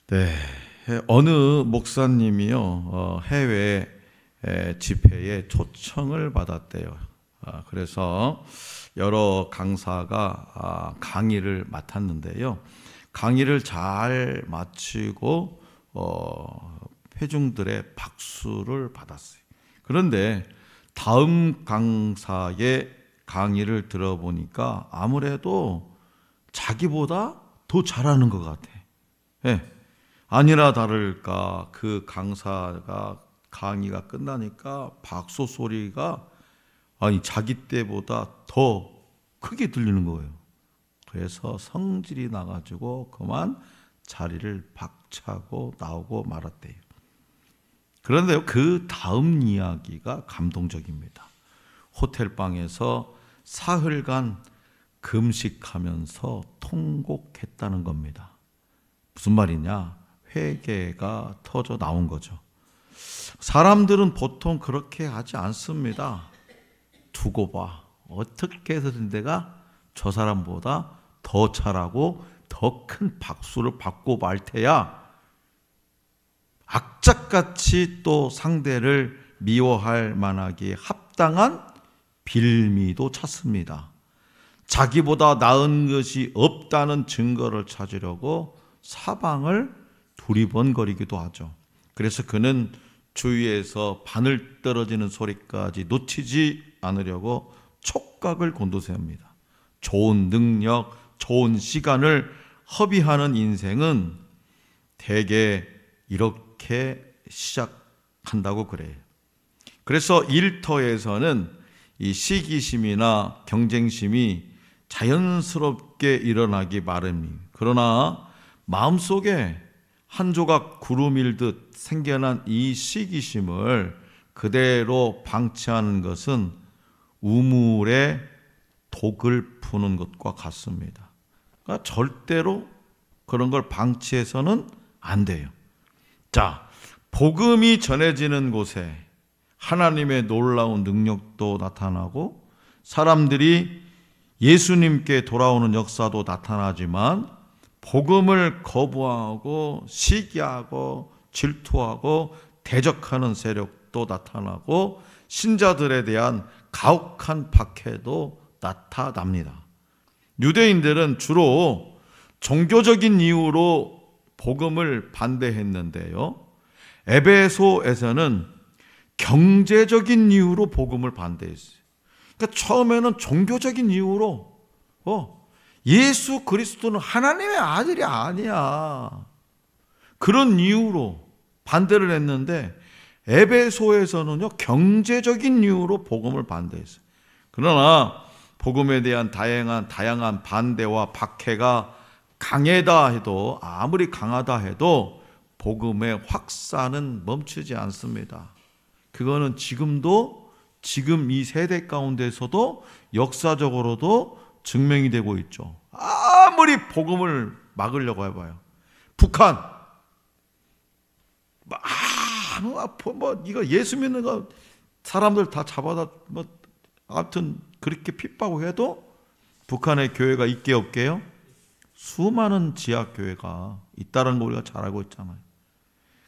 네, 어느 목사님이요 해외 집회에 초청을 받았대요. 그래서 여러 강사가 강의를 맡았는데요. 강의를 잘 마치고 회중들의 박수를 받았어요. 그런데 다음 강사의 강의를 들어보니까 아무래도 자기보다 더 잘하는 것 같아. 네. 아니나 다를까 그 강사가 강의가 끝나니까 박수 소리가 자기 때보다 더 크게 들리는 거예요. 그래서 성질이 나가지고 그만 자리를 박차고 나오고 말았대요. 그런데 그 다음 이야기가 감동적입니다. 호텔방에서 사흘간 금식하면서 통곡했다는 겁니다. 무슨 말이냐? 회개가 터져 나온 거죠. 사람들은 보통 그렇게 하지 않습니다. 두고 봐. 어떻게 해서든 내가 저 사람보다 더 잘하고 더 큰 박수를 받고 말 테야. 악착같이 또 상대를 미워할 만하기에 합당한 빌미도 찾습니다. 자기보다 나은 것이 없다는 증거를 찾으려고 사방을 두리번거리기도 하죠. 그래서 그는 주위에서 바늘 떨어지는 소리까지 놓치지 않으려고 촉각을 곤두세웁니다. 좋은 능력, 좋은 시간을 허비하는 인생은 대개 이렇게 시작한다고 그래요. 그래서 일터에서는 이 시기심이나 경쟁심이 자연스럽게 일어나기 마련입니다. 그러나 마음속에 한 조각 구름 일듯 생겨난 이 시기심을 그대로 방치하는 것은 우물에 독을 푸는 것과 같습니다. 그러니까 절대로 그런 걸 방치해서는 안 돼요. 자, 복음이 전해지는 곳에 하나님의 놀라운 능력도 나타나고 사람들이 예수님께 돌아오는 역사도 나타나지만 복음을 거부하고 시기하고 질투하고 대적하는 세력도 나타나고 신자들에 대한 가혹한 박해도 나타납니다. 유대인들은 주로 종교적인 이유로 복음을 반대했는데요. 에베소에서는 경제적인 이유로 복음을 반대했어요. 그러니까 처음에는 종교적인 이유로 예수 그리스도는 하나님의 아들이 아니야. 그런 이유로 반대를 했는데 에베소에서는요 경제적인 이유로 복음을 반대했어요. 그러나 복음에 대한 다양한 반대와 박해가 강하다 해도 아무리 강하다 해도 복음의 확산은 멈추지 않습니다. 그거는 지금 이 세대 가운데서도 역사적으로도 증명이 되고 있죠. 아무리 복음을 막으려고 해봐요. 북한 이거 예수 믿는 거 사람들 다 잡아다 아무튼 그렇게 핍박을 해도 북한의 교회가 있게 없게요? 수많은 지하교회가 있다는 걸 우리가 잘 알고 있잖아요.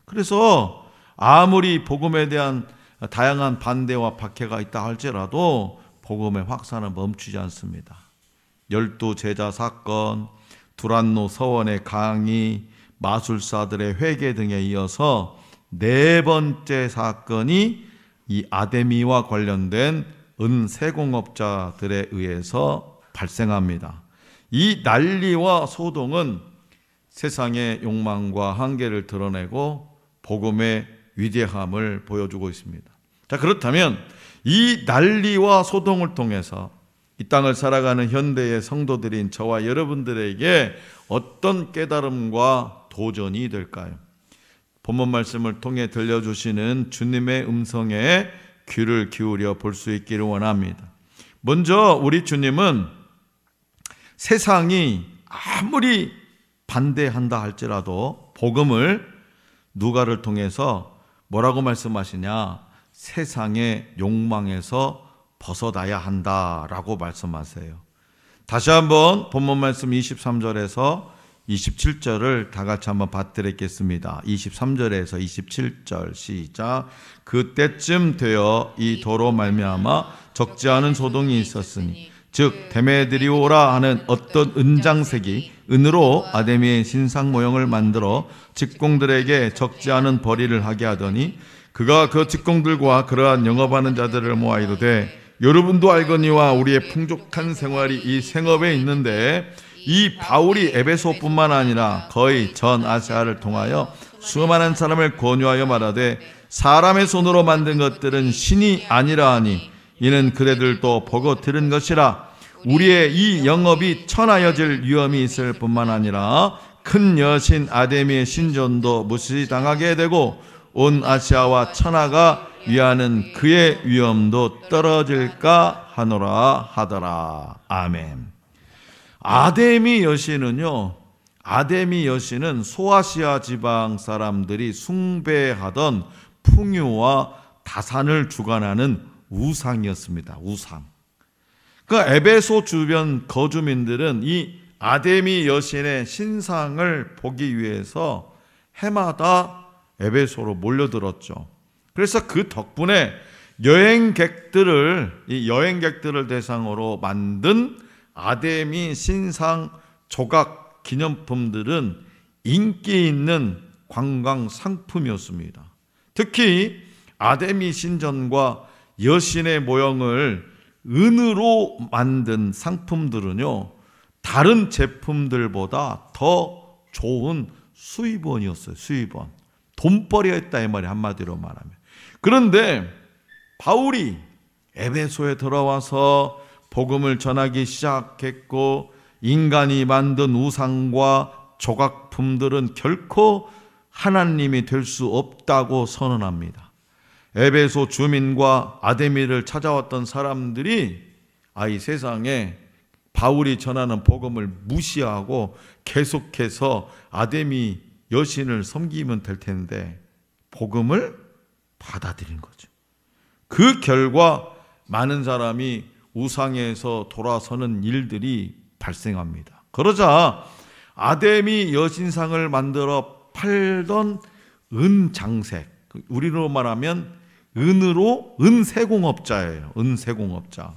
그래서 아무리 복음에 대한 다양한 반대와 박해가 있다 할지라도 복음의 확산은 멈추지 않습니다. 12 제자 사건, 두란노 서원의 강의, 마술사들의 회개 등에 이어서 네 번째 사건이 이 아데미와 관련된 은세공업자들에 의해서 발생합니다. 이 난리와 소동은 세상의 욕망과 한계를 드러내고 복음의 위대함을 보여주고 있습니다. 자, 그렇다면 이 난리와 소동을 통해서 이 땅을 살아가는 현대의 성도들인 저와 여러분들에게 어떤 깨달음과 도전이 될까요? 본문 말씀을 통해 들려주시는 주님의 음성에 귀를 기울여 볼 수 있기를 원합니다. 먼저 우리 주님은 세상이 아무리 반대한다 할지라도 복음을 누가를 통해서 뭐라고 말씀하시냐? 세상의 욕망에서 벗어나야 한다라고 말씀하세요. 다시 한번 본문 말씀 23절에서 27절을 다 같이 한번 받들겠습니다. 23절에서 27절 시작. 그때쯤 되어 이 도로 말미암아 적지 않은 소동이 있었으니 즉 데메드리오라 하는 어떤 은장색이 은으로 아데미의 신상 모형을 만들어 직공들에게 적지 않은 벌이를 하게 하더니 그가 그 직공들과 그러한 영업하는 자들을 모아 이르되 여러분도 알거니와 우리의 풍족한 생활이 이 생업에 있는데 이 바울이 에베소뿐만 아니라 거의 전 아시아를 통하여 수많은 사람을 권유하여 말하되 사람의 손으로 만든 것들은 신이 아니라 하니 이는 그대들도 보고 들은 것이라. 우리의 이 영업이 천하여질 위험이 있을 뿐만 아니라 큰 여신 아데미의 신전도 무시당하게 되고 온 아시아와 천하가 위하는 그의 위엄도 떨어질까 하노라 하더라. 아멘. 아데미 여신은 소아시아 지방 사람들이 숭배하던 풍요와 다산을 주관하는 우상이었습니다. 우상. 그 에베소 주변 거주민들은 이 아데미 여신의 신상을 보기 위해서 해마다 에베소로 몰려들었죠. 그래서 그 덕분에 여행객들을 대상으로 만든 아데미 신상 조각 기념품들은 인기 있는 관광 상품이었습니다. 특히 아데미 신전과 여신의 모형을 은으로 만든 상품들은요, 다른 제품들보다 더 좋은 수입원이었어요. 수입원. 돈벌이였다 이 말이 한마디로 말하면. 그런데 바울이 에베소에 들어와서 복음을 전하기 시작했고 인간이 만든 우상과 조각품들은 결코 하나님이 될 수 없다고 선언합니다. 에베소 주민과 아데미를 찾아왔던 사람들이 이 세상에 바울이 전하는 복음을 무시하고 계속해서 아데미 여신을 섬기면 될 텐데 복음을 받아들인 거죠. 그 결과 많은 사람이 우상에서 돌아서는 일들이 발생합니다. 그러자 아데미 여신상을 만들어 팔던 은장색, 우리로 말하면 은세공업자예요. 은세공업자.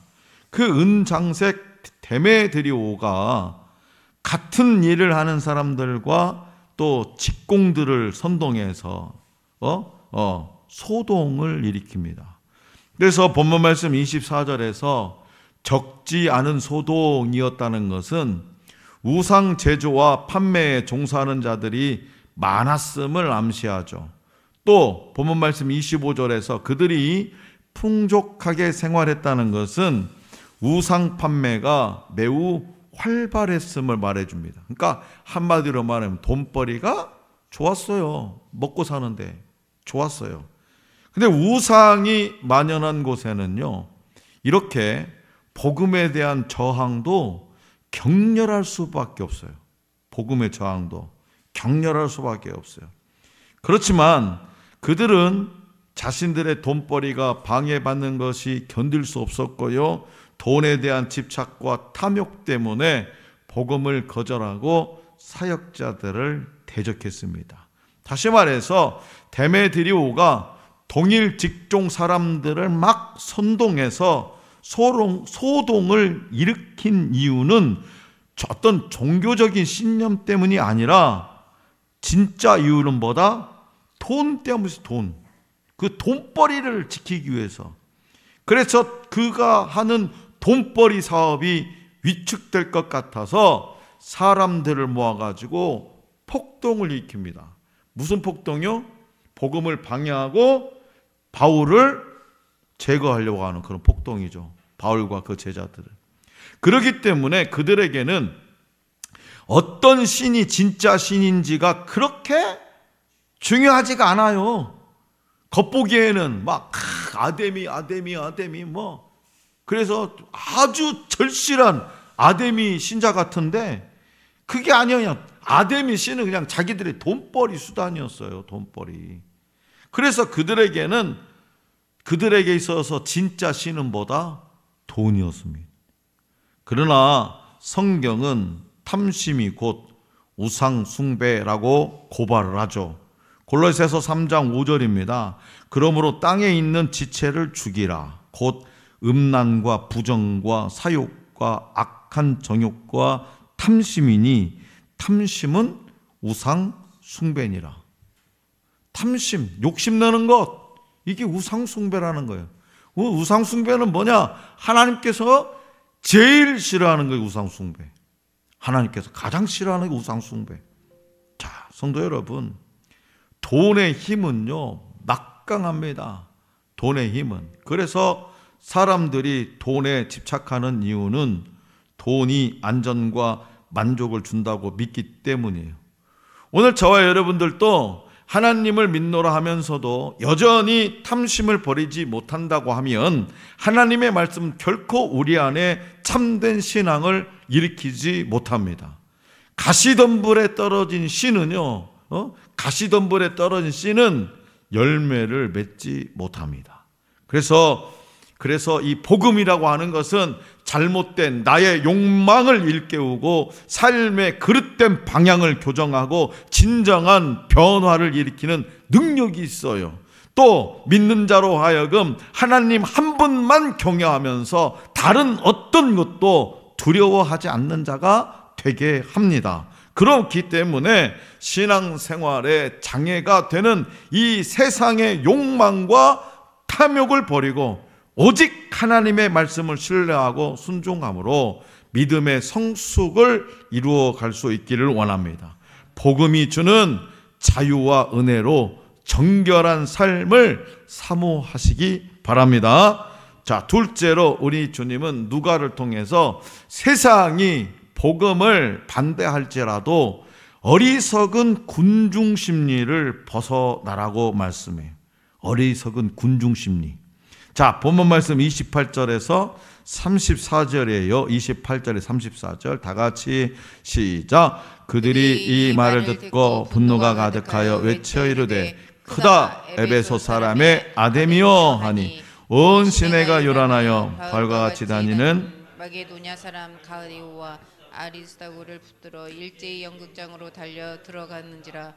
그 은장색 데메드리오가 같은 일을 하는 사람들과 또 직공들을 선동해서 소동을 일으킵니다. 그래서 본문 말씀 24절에서 적지 않은 소동이었다는 것은 우상 제조와 판매에 종사하는 자들이 많았음을 암시하죠. 또 본문 말씀 25절에서 그들이 풍족하게 생활했다는 것은 우상 판매가 매우 활발했음을 말해줍니다. 그러니까 한마디로 말하면 돈벌이가 좋았어요. 먹고 사는데 좋았어요. 근데 우상이 만연한 곳에는요, 이렇게 복음에 대한 저항도 격렬할 수밖에 없어요. 복음의 저항도 격렬할 수밖에 없어요. 그렇지만 그들은 자신들의 돈벌이가 방해받는 것이 견딜 수 없었고요, 돈에 대한 집착과 탐욕 때문에 복음을 거절하고 사역자들을 대적했습니다. 다시 말해서 데메드리오가 동일 직종 사람들을 막 선동해서 소동을 일으킨 이유는 어떤 종교적인 신념 때문이 아니라 진짜 이유는 뭐다? 돈 때문이죠. 돈. 그 돈벌이를 지키기 위해서. 그래서 그가 하는 돈벌이 사업이 위축될 것 같아서 사람들을 모아가지고 폭동을 일으킵니다. 무슨 폭동이요? 복음을 방해하고 바울을 제거하려고 하는 그런 폭동이죠. 바울과 그 제자들을. 그렇기 때문에 그들에게는 어떤 신이 진짜 신인지가 그렇게 중요하지가 않아요. 겉보기에는 막 아데미 뭐 그래서 아주 절실한 아데미 신자 같은데 그게 아니에요. 아데미 신은 그냥 자기들의 돈벌이 수단이었어요. 돈벌이. 그래서 그들에게 있어서 진짜 신은 뭐다? 돈이었습니다. 그러나 성경은 탐심이 곧 우상 숭배라고 고발을 하죠. 골로새서 3장 5절입니다. 그러므로 땅에 있는 지체를 죽이라. 곧 음란과 부정과 사욕과 악한 정욕과 탐심이니 탐심은 우상 숭배니라. 탐심, 욕심내는 것, 이게 우상 숭배라는 거예요. 우상 숭배는 뭐냐? 하나님께서 제일 싫어하는 거예요. 우상 숭배. 하나님께서 가장 싫어하는 게 우상 숭배. 자, 성도 여러분, 돈의 힘은요 막강합니다. 돈의 힘은. 그래서 사람들이 돈에 집착하는 이유는 돈이 안전과 만족을 준다고 믿기 때문이에요. 오늘 저와 여러분들도 하나님을 믿노라 하면서도 여전히 탐심을 버리지 못한다고 하면 하나님의 말씀 결코 우리 안에 참된 신앙을 일으키지 못합니다. 가시덤불에 떨어진 씨는요, 가시덤불에 떨어진 씨는 열매를 맺지 못합니다. 그래서 이 복음이라고 하는 것은 잘못된 나의 욕망을 일깨우고 삶의 그릇된 방향을 교정하고 진정한 변화를 일으키는 능력이 있어요. 또 믿는 자로 하여금 하나님 한 분만 경외하면서 다른 어떤 것도 두려워하지 않는 자가 되게 합니다. 그렇기 때문에 신앙생활에 장애가 되는 이 세상의 욕망과 탐욕을 버리고 오직 하나님의 말씀을 신뢰하고 순종함으로 믿음의 성숙을 이루어 갈 수 있기를 원합니다. 복음이 주는 자유와 은혜로 정결한 삶을 사모하시기 바랍니다. 자, 둘째로 우리 주님은 누가를 통해서 세상이 복음을 반대할지라도 어리석은 군중 심리를 벗어나라고 말씀해요. 어리석은 군중 심리. 자, 본문 말씀 28절에서 34절이에요. 28절에 34절 다 같이 시작. 그들이 이 말을 듣고 분노가 가득하여 외쳐 이르되 크다 에베소 사람의 아데미여 하니 온 시내가 요란하여 바울과 같이 다니는 마게도냐 사람 가이오와 아리스다고를 붙들어 일제히 연극장으로 달려 들어갔는지라.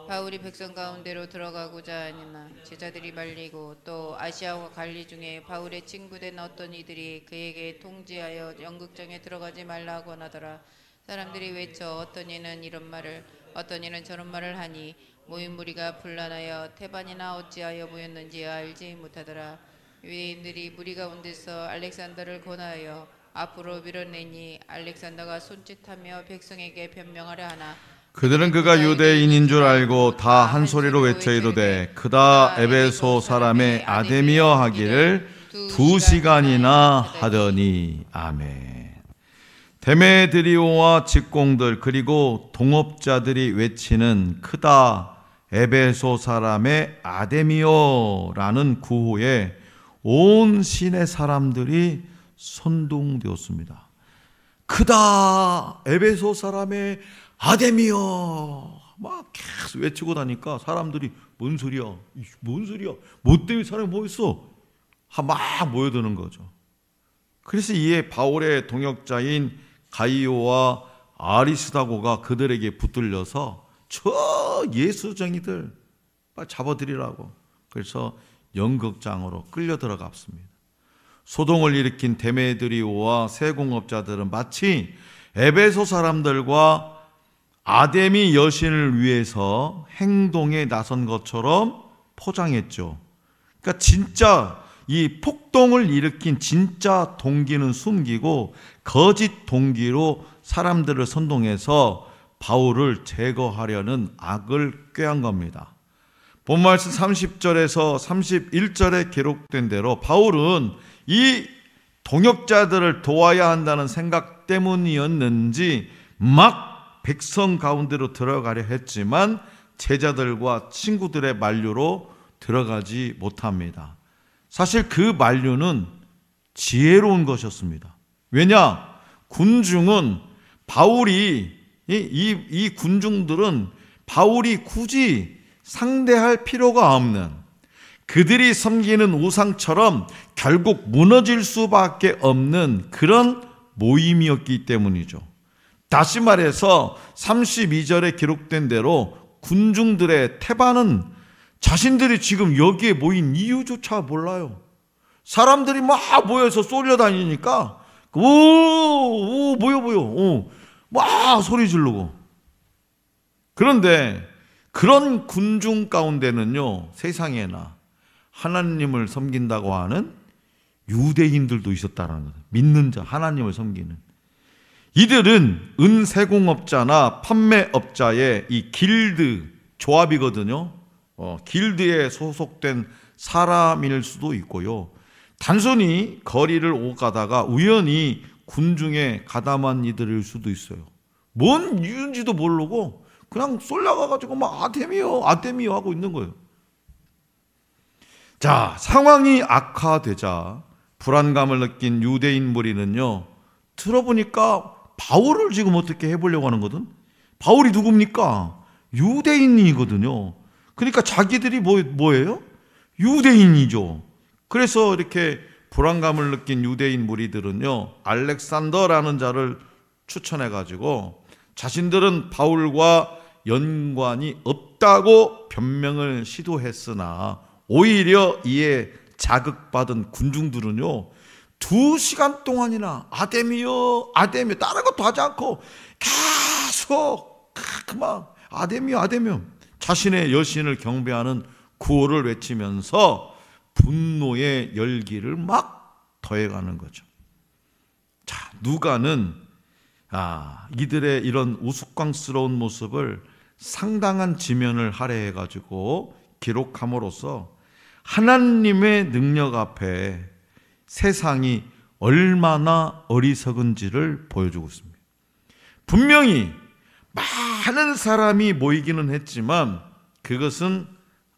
바울이 백성 가운데로 들어가고자 하니나 제자들이 말리고 또 아시아와 갈리 중에 바울의 친구된 어떤 이들이 그에게 통지하여 연극장에 들어가지 말라고 하더라. 사람들이 외쳐 어떤 이는 이런 말을 어떤 이는 저런 말을 하니 모인 무리가 분란하여 태반이나 어찌하여 모였는지 알지 못하더라. 유대인들이 무리 가운데서 알렉산더를 권하여 앞으로 밀어내니 알렉산더가 손짓하며 백성에게 변명하려 하나 그들은 그가 유대인인 줄 알고 다 한 소리로 외쳐 이르되 크다 에베소 사람의 아데미여 하기를 2시간이나 하더니. 아멘. 데메드리오와 직공들 그리고 동업자들이 외치는 크다 에베소 사람의 아데미여라는 구호에 온 시내 사람들이 선동되었습니다. 크다 에베소 사람의 아데미여 막 계속 외치고 다니까 사람들이 뭔 소리야? 뭔 소리야? 뭐 때문에 사람이 모였어? 막 모여드는 거죠. 그래서 이에 바울의 동역자인 가이오와 아리스다고가 그들에게 붙들려서 저 예수쟁이들 빨리 잡아들이라고. 그래서 연극장으로 끌려 들어갔습니다. 소동을 일으킨 데메드리오와 세공업자들은 마치 에베소 사람들과 아데미 여신을 위해서 행동에 나선 것처럼 포장했죠. 그러니까 진짜 이 폭동을 일으킨 진짜 동기는 숨기고 거짓 동기로 사람들을 선동해서 바울을 제거하려는 악을 꾀한 겁니다. 본말씀 30절에서 31절에 기록된 대로 바울은 이 동역자들을 도와야 한다는 생각 때문이었는지 막 백성 가운데로 들어가려 했지만 제자들과 친구들의 만류로 들어가지 못합니다. 사실 그 만류는 지혜로운 것이었습니다. 왜냐? 군중은 바울이 이 군중들은 바울이 굳이 상대할 필요가 없는 그들이 섬기는 우상처럼 결국 무너질 수밖에 없는 그런 모임이었기 때문이죠. 다시 말해서 32절에 기록된 대로 군중들의 태반은 자신들이 지금 여기에 모인 이유조차 몰라요. 사람들이 막 모여서 쏠려다니니까 오 모여 막 소리 지르고. 그런데 그런 군중 가운데는요, 세상에나 하나님을 섬긴다고 하는 유대인들도 있었다는 거예요. 믿는 자, 하나님을 섬기는. 이들은 은세공업자나 판매업자의 이 길드 조합이거든요. 길드에 소속된 사람일 수도 있고요. 단순히 거리를 오가다가 우연히 군중에 가담한 이들일 수도 있어요. 뭔 이유인지도 모르고 그냥 쏠려가가지고 막 아데미요 하고 있는 거예요. 자, 상황이 악화되자 불안감을 느낀 유대인 무리는요, 들어보니까 바울을 지금 어떻게 해보려고 하는 거든. 바울이 누굽니까? 유대인이거든요. 그러니까 자기들이 뭐예요? 유대인이죠. 그래서 이렇게 불안감을 느낀 유대인 무리들은요, 알렉산더라는 자를 추천해가지고 자신들은 바울과 연관이 없다고 변명을 시도했으나 오히려 이에 자극받은 군중들은요, 2시간 동안이나 아데미요 다른 것도 하지 않고 계속 그만 아데미요 자신의 여신을 경배하는 구호를 외치면서 분노의 열기를 막 더해가는 거죠. 자, 누가는 이들의 이런 우스꽝스러운 모습을 상당한 지면을 할애해가지고 기록함으로써 하나님의 능력 앞에 세상이 얼마나 어리석은지를 보여주고 있습니다. 분명히 많은 사람이 모이기는 했지만 그것은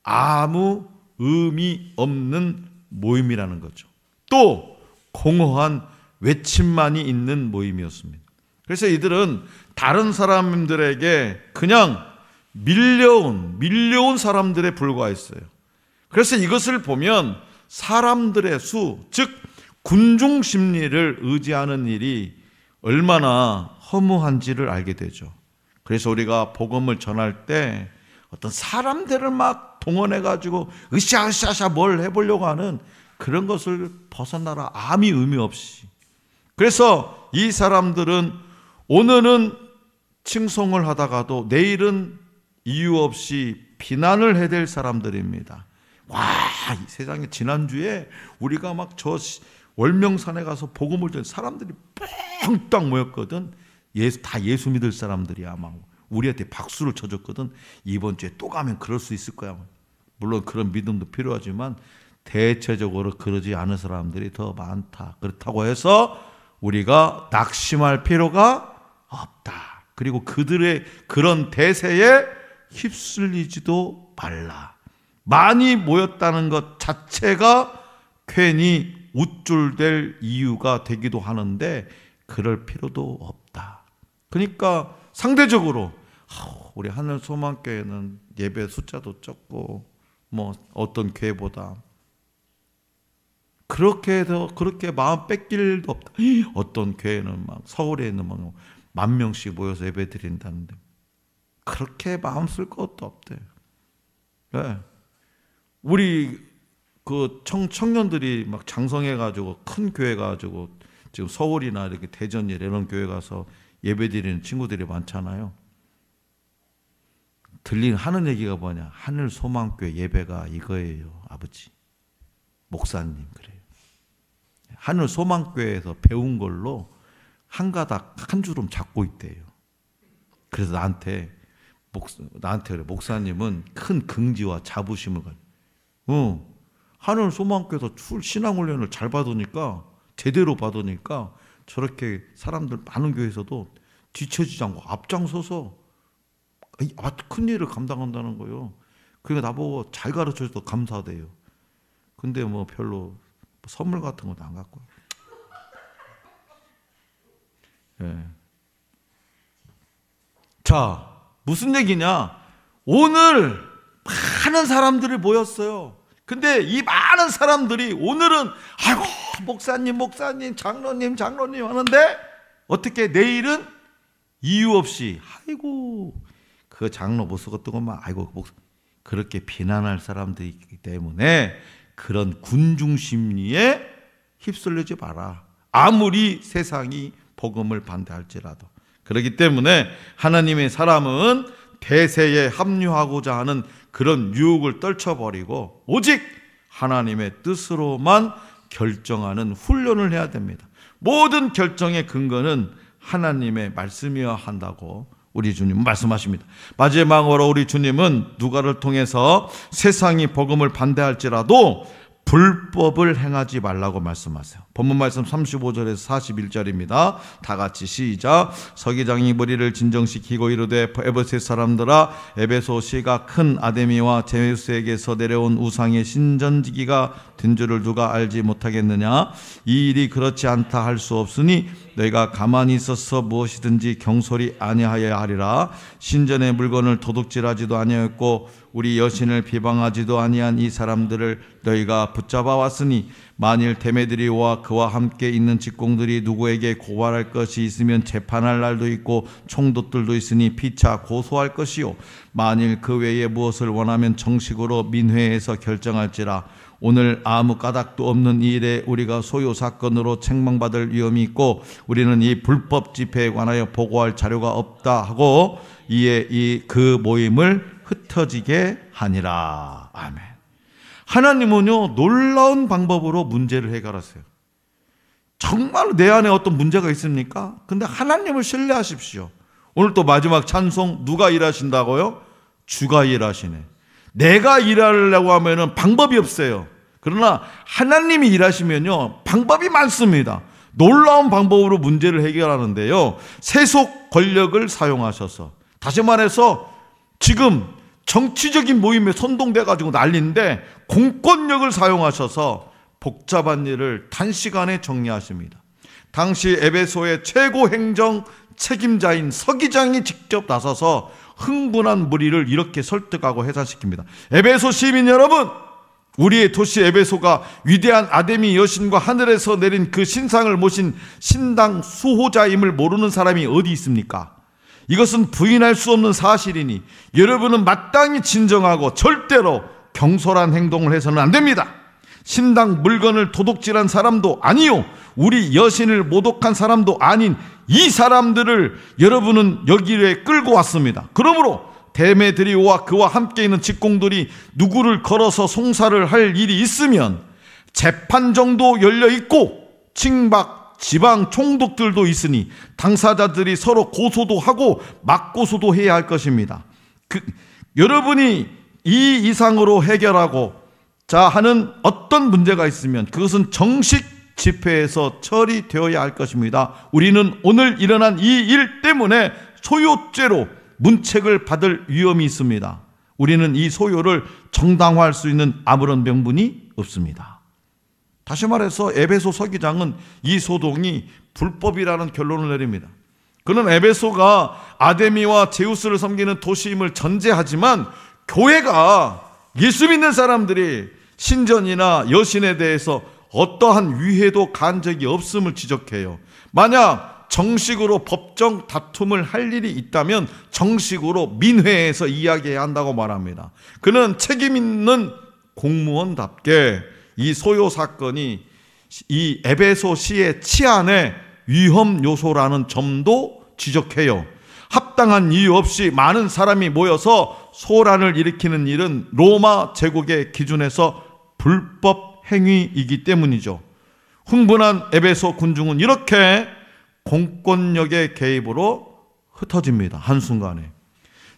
아무 의미 없는 모임이라는 거죠. 또 공허한 외침만이 있는 모임이었습니다. 그래서 이들은 다른 사람들에게 그냥 밀려온 사람들에 불과했어요. 그래서 이것을 보면 사람들의 수, 즉 군중 심리를 의지하는 일이 얼마나 허무한지를 알게 되죠. 그래서 우리가 복음을 전할 때 어떤 사람들을 막 동원해가지고 으쌰으쌰 뭘 해보려고 하는 그런 것을 벗어나라, 아무 의미 없이. 그래서 이 사람들은 오늘은 칭송을 하다가도 내일은 이유 없이 비난을 해댈 사람들입니다. 와, 이 세상에 지난주에 우리가 막 저 월명산에 가서 복음을 듣는 사람들이 뻥땅 모였거든. 다 예수 믿을 사람들이야. 막 우리한테 박수를 쳐줬거든. 이번 주에 또 가면 그럴 수 있을 거야. 물론 그런 믿음도 필요하지만 대체적으로 그러지 않은 사람들이 더 많다. 그렇다고 해서 우리가 낙심할 필요가 없다. 그리고 그들의 그런 대세에 휩쓸리지도 말라. 많이 모였다는 것 자체가 괜히 우쭐댈 이유가 되기도 하는데 그럴 필요도 없다. 그러니까 상대적으로 우리 하늘소망교회는 예배 숫자도 적고 뭐 어떤 교회보다 그렇게 마음 뺏길 일도 없다. 어떤 교회는 막 서울에 있는 막 10,000명씩 모여서 예배 드린다는데 그렇게 마음 쓸 것도 없대. 네. 우리 그 청년들이 막 장성해가지고 큰 교회 가지고 지금 서울이나 이렇게 대전 이런 교회 가서 예배 드리는 친구들이 많잖아요. 하는 얘기가 뭐냐? 하늘 소망교회 예배가 이거예요, 아버지. 목사님 그래요. 하늘 소망교회에서 배운 걸로 한 가닥 한 주름 잡고 있대요. 그래서 나한테 그래. 목사님은 큰 긍지와 자부심을 가지고 하늘 소망교회에서 신앙훈련을 잘 받으니까 제대로 받으니까 저렇게 사람들 많은 교회에서도 뒤처지지 않고 앞장서서 큰 일을 감당한다는 거예요. 그러니까 나보고 잘 가르쳐줘서 감사돼요. 근데 뭐 별로 선물 같은 것도 안 갖고. 예. 자, 무슨 얘기냐? 오늘 많은 사람들이 모였어요. 근데 이 많은 사람들이 오늘은 아이고 목사님 장로님 하는데 어떻게 내일은 이유 없이 아이고 그 장로 못 쓰겠더구만 아이고 그렇게 비난할 사람들이 있기 때문에 그런 군중 심리에 휩쓸리지 마라. 아무리 세상이 복음을 반대할지라도. 그렇기 때문에 하나님의 사람은 대세에 합류하고자 하는 그런 유혹을 떨쳐버리고 오직 하나님의 뜻으로만 결정하는 훈련을 해야 됩니다. 모든 결정의 근거는 하나님의 말씀이어야 한다고 우리 주님은 말씀하십니다. 마지막으로 우리 주님은 누가를 통해서 세상이 복음을 반대할지라도 불법을 행하지 말라고 말씀하세요. 본문 말씀 35절에서 41절입니다. 다 같이 시작. 서기장이 머리를 진정시키고 이르되 에베소 사람들아 에베소 시가 큰 아데미와 제우스에게서 내려온 우상의 신전지기가 된 줄을 누가 알지 못하겠느냐. 이 일이 그렇지 않다 할 수 없으니 너희가 가만히 있어서 무엇이든지 경솔히 아니하여야 하리라. 신전의 물건을 도둑질하지도 아니하였고 우리 여신을 비방하지도 아니한 이 사람들을 너희가 붙잡아 왔으니 만일 데메드리오와 그와 함께 있는 직공들이 누구에게 고발할 것이 있으면 재판할 날도 있고 총독들도 있으니 피차 고소할 것이요 만일 그 외에 무엇을 원하면 정식으로 민회에서 결정할지라. 오늘 아무 까닭도 없는 이 일에 우리가 소요 사건으로 책망받을 위험이 있고 우리는 이 불법 집회에 관하여 보고할 자료가 없다 하고 이에 그 모임을 흩어지게 하니라. 아멘. 하나님은요 놀라운 방법으로 문제를 해결하세요. 정말 내 안에 어떤 문제가 있습니까? 근데 하나님을 신뢰하십시오. 오늘 또 마지막 찬송 누가 일하신다고요? 주가 일하시네. 내가 일하려고 하면은 방법이 없어요. 그러나 하나님이 일하시면요 방법이 많습니다. 놀라운 방법으로 문제를 해결하는데요, 세속 권력을 사용하셔서, 다시 말해서 지금 정치적인 모임에 선동돼 가지고 난리인데 공권력을 사용하셔서 복잡한 일을 단시간에 정리하십니다. 당시 에베소의 최고 행정 책임자인 서기장이 직접 나서서 흥분한 무리를 이렇게 설득하고 해산시킵니다. 에베소 시민 여러분, 우리의 도시 에베소가 위대한 아데미 여신과 하늘에서 내린 그 신상을 모신 신당 수호자임을 모르는 사람이 어디 있습니까? 이것은 부인할 수 없는 사실이니 여러분은 마땅히 진정하고 절대로 경솔한 행동을 해서는 안 됩니다. 신당 물건을 도둑질한 사람도 아니요, 우리 여신을 모독한 사람도 아닌 이 사람들을 여러분은 여기에 끌고 왔습니다. 그러므로 데메드리오와 그와 함께 있는 직공들이 누구를 걸어서 송사를 할 일이 있으면 재판정도 열려 있고 칭박 지방 총독들도 있으니 당사자들이 서로 고소도 하고 맞고소도 해야 할 것입니다. 여러분이 이 이상으로 해결하고 자 하는 어떤 문제가 있으면 그것은 정식 집회에서 처리되어야 할 것입니다. 우리는 오늘 일어난 이 일 때문에 소요죄로 문책을 받을 위험이 있습니다. 우리는 이 소요를 정당화할 수 있는 아무런 명분이 없습니다. 다시 말해서 에베소 서기장은 이 소동이 불법이라는 결론을 내립니다. 그는 에베소가 아데미와 제우스를 섬기는 도시임을 전제하지만 교회가 예수 믿는 사람들이 신전이나 여신에 대해서 어떠한 위해도 간 적이 없음을 지적해요. 만약 정식으로 법정 다툼을 할 일이 있다면 정식으로 민회에서 이야기해야 한다고 말합니다. 그는 책임 있는 공무원답게 이 소요 사건이 이 에베소시의 치안의 위험 요소라는 점도 지적해요. 합당한 이유 없이 많은 사람이 모여서 소란을 일으키는 일은 로마 제국의 기준에서 불법 행위이기 때문이죠. 흥분한 에베소 군중은 이렇게 공권력의 개입으로 흩어집니다. 한순간에.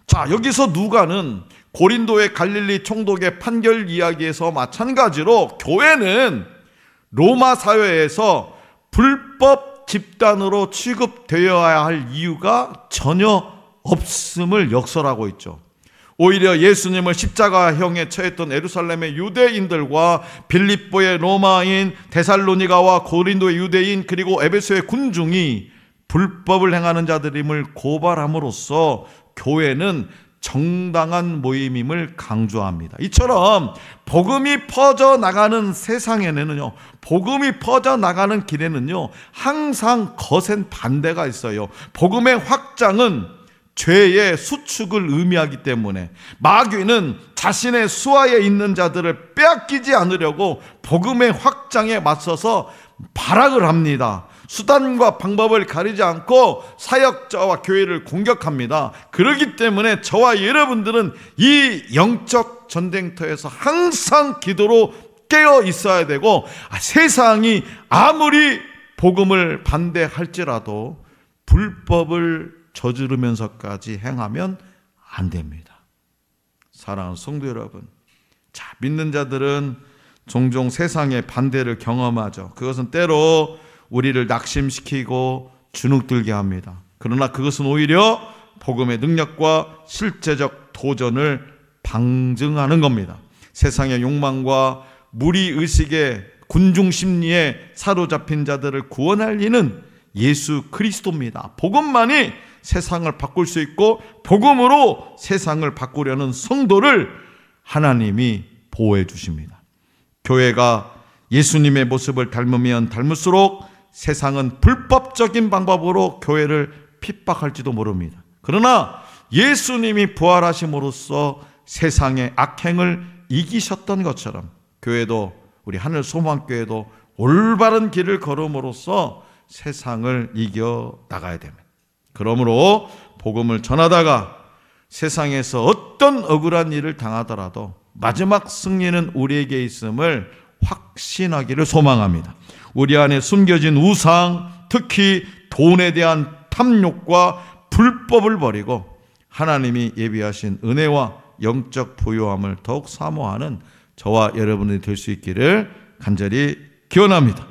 자, 여기서 누가는 고린도의 갈릴리 총독의 판결 이야기에서 마찬가지로 교회는 로마 사회에서 불법 집단으로 취급되어야 할 이유가 전혀 없음을 역설하고 있죠. 오히려 예수님을 십자가형에 처했던 예루살렘의 유대인들과 빌립보의 로마인, 데살로니가와 고린도의 유대인, 그리고 에베소의 군중이 불법을 행하는 자들임을 고발함으로써 교회는 정당한 모임임을 강조합니다. 이처럼 복음이 퍼져나가는 세상에는요, 복음이 퍼져나가는 길에는요, 항상 거센 반대가 있어요. 복음의 확장은 죄의 수축을 의미하기 때문에 마귀는 자신의 수하에 있는 자들을 빼앗기지 않으려고 복음의 확장에 맞서서 발악을 합니다. 수단과 방법을 가리지 않고 사역자와 교회를 공격합니다. 그렇기 때문에 저와 여러분들은 이 영적 전쟁터에서 항상 기도로 깨어 있어야 되고, 세상이 아무리 복음을 반대할지라도 불법을 저지르면서까지 행하면 안 됩니다. 사랑하는 성도 여러분, 믿는 자들은 종종 세상의 반대를 경험하죠. 그것은 때로 우리를 낙심시키고 주눅들게 합니다. 그러나 그것은 오히려 복음의 능력과 실제적 도전을 방증하는 겁니다. 세상의 욕망과 무리의식의 군중심리에 사로잡힌 자들을 구원할 이는 예수 그리스도입니다. 복음만이 세상을 바꿀 수 있고, 복음으로 세상을 바꾸려는 성도를 하나님이 보호해 주십니다. 교회가 예수님의 모습을 닮으면 닮을수록 세상은 불법적인 방법으로 교회를 핍박할지도 모릅니다. 그러나 예수님이 부활하심으로써 세상의 악행을 이기셨던 것처럼 교회도, 우리 하늘 소망교회도 올바른 길을 걸음으로써 세상을 이겨 나가야 됩니다. 그러므로 복음을 전하다가 세상에서 어떤 억울한 일을 당하더라도 마지막 승리는 우리에게 있음을 확신하기를 소망합니다. 우리 안에 숨겨진 우상, 특히 돈에 대한 탐욕과 불법을 버리고 하나님이 예비하신 은혜와 영적 부요함을 더욱 사모하는 저와 여러분이 될 수 있기를 간절히 기원합니다.